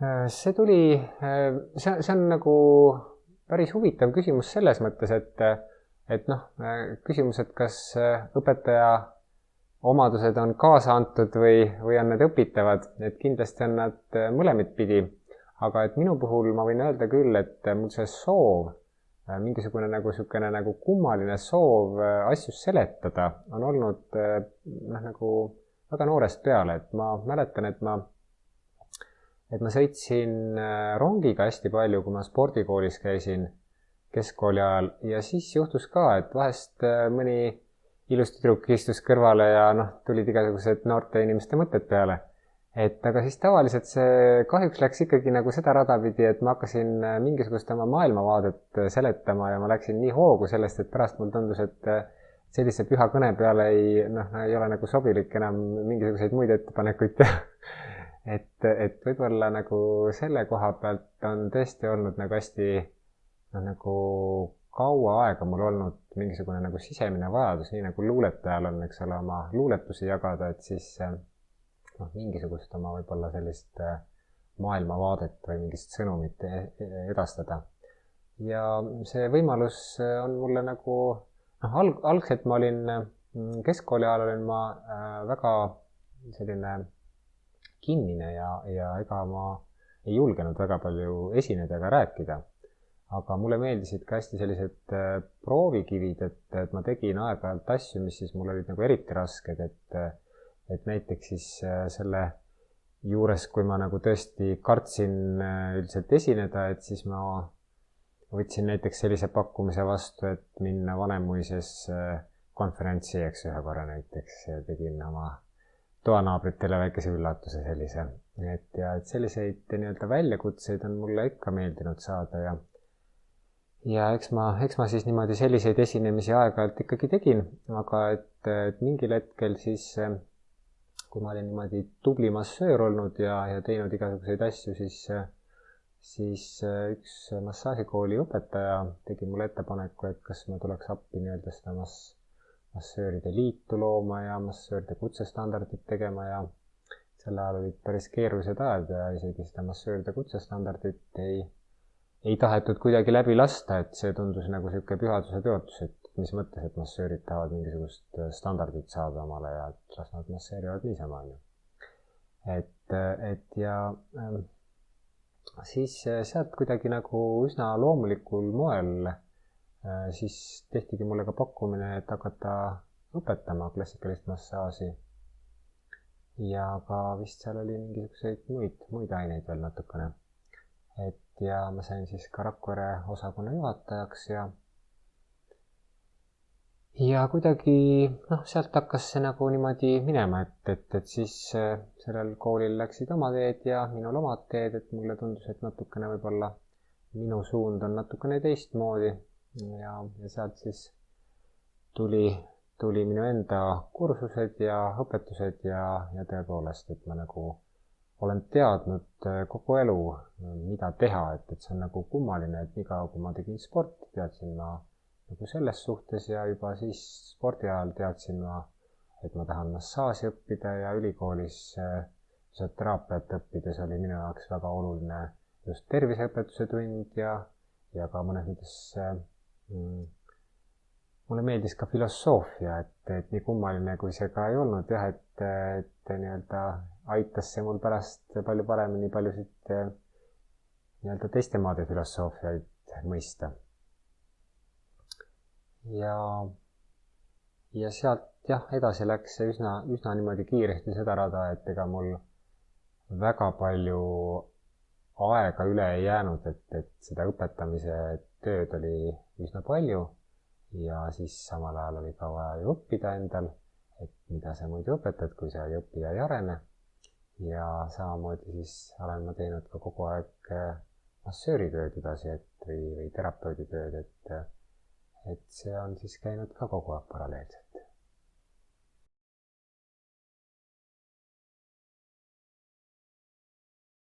See tuli, see on nagu päris huvitav küsimus selles mõttes, et noh, küsimus, et kas õpetaja omadused on kaasa antud või on need õpitavad, et kindlasti on nad mõlemid pidi. Aga et minu puhul ma võin öelda küll, et mul see soov, mingisugune nagu kummaline soov asju seletada on olnud nagu väga noorest peale, et ma mäletan, et ma sõitsin rongiga hästi palju, kui ma spordikoolis käisin keskkooli ajal ja siis juhtus ka, et vahest mõni ilus tüdruk istus kõrvale ja tulid igasugused noorte inimeste mõtted peale. Et aga siis tavaliselt see kahjuks läks ikkagi nagu seda rada pidi, et ma hakkasin mingisugust oma maailmavaadet seletama ja ma läksin nii hoogu sellest, et pärast mul tundus, et sellise püha kõne peale ei ole nagu sobilik enam mingisuguseid muid ettepanekuid teha. Et võib-olla nagu selle koha pealt on tõesti olnud nagu hästi nagu kaua aega mul olnud mingisugune nagu sisemine vajadus, nii nagu luuletajal on, eks ole, oma luuletusi jagada, et siis mingisugust oma võib-olla sellist maailmavaadet või mingist sõnumit edastada. Ja see võimalus on mulle nagu, algselt ma olin, keskkooli ajal olin ma väga selline kinnine ja ega ma ei julgenud väga palju esineda ega rääkida. Aga mulle meeldisid ka hästi sellised proovikivid, et ma tegin aeg-ajalt asju, mis siis mul olid nagu eriti rasked, et näiteks siis selle juures, kui ma nagu tõesti kartsin üldiselt esineda, et siis ma võtsin näiteks sellise pakkumise vastu, et minna Vanemuises konverentsi, eks ühe korra näiteks, ja tegin oma toanaabritele väikese üllatuse sellise. Et selliseid nii-öelda väljakutseid on mulle ikka meeldinud saada ja eks ma siis niimoodi selliseid esinemisi aeg-ajalt ikkagi tegin, aga et mingil hetkel siis kui ma olin niimoodi tubli massöör olnud ja teinud igasuguseid asju, siis üks massaažikooli õpetaja tegi mulle ettepaneku, et kas ma tuleks appi nii-öelda seda massööride liitu looma ja massööride kutsestandardit tegema ja sel ajal olid päris keerulised ajad ja isegi seda massööride kutsestandardit ei tahetud kuidagi läbi lasta, et see tundus nagu sihuke pühaduse teotus, et mis mõttes, et massöörid tahavad mingisugust standardit saada omale ja las nad masseerivad niisama. Ja siis sealt kuidagi nagu üsna loomulikul moel siis tehtigi mulle ka pakkumine, et hakata õpetama klassikalist massaaži. Ja ka vist seal oli mingisuguseid muid aineid veel natukene. Ja ma sain siis ka Rakvere osakonna juhatajaks ja kuidagi sealt hakkas see nagu niimoodi minema, et siis sellel koolil läksid oma teed ja minul omad teed, et mulle tundus, et natukene võib-olla minu suund on natukene teistmoodi ja sealt siis tuli minu enda kursused ja õpetused ja tõepoolest, et ma nagu olen teadnud kogu elu, mida teha, et see on nagu kummaline, et niikaua kui ma tegin sporti, teadsin ma nagu selles suhtes ja juba siis spordi ajal teadsin ma, et ma tahan massaaži õppida ja ülikoolis füsioteraapiat õppides oli minu jaoks väga oluline just terviseõpetuse tund ja ka mõnes mõttes mulle meeldis ka filosoofia, et nii kummaline kui see ka ei olnud jah, et nii-öelda aitas see mul pärast palju paremini paljusid nii-öelda teiste maade filosoofiaid mõista. Ja sealt jah, edasi läks see üsna niimoodi kiiresti seda rada, et ega mul väga palju aega üle ei jäänud, et seda õpetamise tööd oli üsna palju ja siis samal ajal oli ka vaja ju õppida endal, et mida sa muidu õpetad, kui sa ei õpi ja ei arene. Ja samamoodi siis olen ma teinud ka kogu aeg massööritööd edasi või terapeuditööd, et see on siis käinud ka kogu aeg paralleelselt.